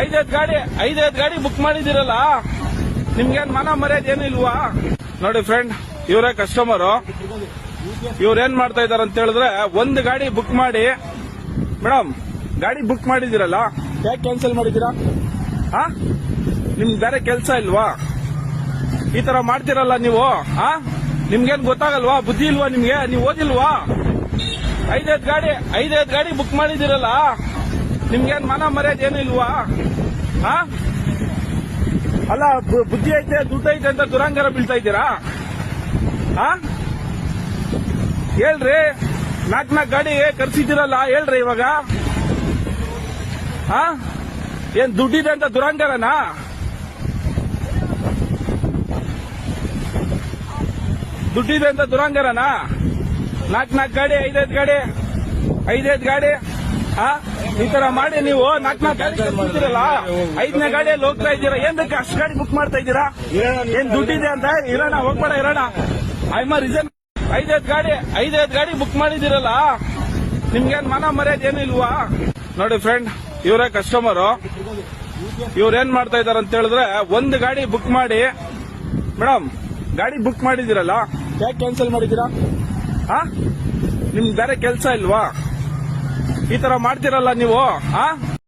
ಐದೈದು ಗಾಡಿ ಬುಕ್ ಮಾಡಿದಿರಲ್ಲ, ನಿಮ್ಗೇನ್ ಮನ ಮರ್ಯಾದೆ ಏನು ಇಲ್ವಾ? ನೋಡಿ ಫ್ರೆಂಡ್, ಇವರೇ ಕಸ್ಟಮರು. ಇವ್ರೇನ್ ಮಾಡ್ತಾ ಇದಾರೆ ಅಂತ ಹೇಳಿದ್ರೆ, ಒಂದು ಗಾಡಿ ಬುಕ್ ಮಾಡಿ, ಮೇಡಮ್ ಗಾಡಿ ಬುಕ್ ಮಾಡಿದಿರಲ್ಲ, ಯಾಕೆ ಕ್ಯಾನ್ಸಲ್ ಮಾಡಿದೀರಾ? ನಿಮ್ಗೆ ಬೇರೆ ಕೆಲಸ ಇಲ್ವಾ? ಈ ತರ ಮಾಡ್ತಿರಲ್ಲ ನೀವು. ನಿಮ್ಗೇನ್ ಗೊತ್ತಾಗಲ್ವಾ? ಬುದ್ಧಿ ಇಲ್ವಾ ನಿಮ್ಗೆ? ನೀವು ಓದಿಲ್ವಾ? ಐದೈದು ಗಾಡಿ ಬುಕ್ ಮಾಡಿದಿರಲ್ಲ, ನಿಮ್ಗೇನ್ ಮನ ಮರ್ಯಾದೆ ಏನು ಇಲ್ವಾ? ಅಲ್ಲ, ಬುದ್ಧಿ ಐತೆ, ದುಡ್ಡು ಐತೆ ಅಂತ ದುರಂಗಾರ ಬೀಳ್ತಾ ಇದ್ದೀರಾ? ಹೇಳ್ರಿ, ನಾಲ್ಕು ಗಾಡಿ ಕರ್ಸಿದ್ದೀರಲ್ಲ, ಹೇಳ್ರಿ ಇವಾಗ. ಏನ್ ದುಡ್ಡಿದೆ ಅಂತ ದುರಂಗಾರನಾ? ದುಡ್ಡಿದೆ ಅಂತ ದುರಂಗಾರನಾ? ನಾಲ್ಕು ಗಾಡಿ, ಐದೈದು ಗಾಡಿ ಈ ತರ ಮಾಡಿ ನೀವು ನಾಲ್ಕು ಗಾಡಿ ಕರ್ಸಿದ್ದೀರಲ್ಲ, ಐದನೇ ಗಾಡಿಯಲ್ಲಿ ಹೋಗ್ತಾ ಇದ್ದೀರಾ. ಏನಕ್ಕೆ ಅಷ್ಟು ಗಾಡಿ ಬುಕ್ ಮಾಡ್ತಾ ಇದ್ದೀರಾ? ಏನ್ ದುಡ್ಡಿದೆ ಅಂತ? ಇರೋಣ, ಹೋಗ್ಬೇಡ, ಇರೋಣ. ಐಮ ರೀಸನ್. ಐದೈದು ಗಾಡಿ ಬುಕ್ ಮಾಡಿದಿರಲ್ಲ, ನಿಮ್ಗೇನ್ ಮನ ಮರ್ಯಾದೆ ಏನು ಇಲ್ವಾ? ನೋಡಿ ಫ್ರೆಂಡ್, ಇವರೇ ಕಸ್ಟಮರು. ಇವ್ರೇನ್ ಮಾಡ್ತಾ ಇದಾರೆ ಅಂತ ಹೇಳಿದ್ರೆ, ಒಂದು ಗಾಡಿ ಬುಕ್ ಮಾಡಿ, ಮೇಡಮ್ ಗಾಡಿ ಬುಕ್ ಮಾಡಿದಿರಲ್ಲ, ಯಾಕೆ ಕ್ಯಾನ್ಸಲ್ ಮಾಡಿದೀರಾ? ನಿಮ್ಗೆ ಬೇರೆ ಕೆಲಸ ಇಲ್ವಾ? ಈ ತರ ಮಾಡ್ತಿರಲ್ಲ ನೀವು.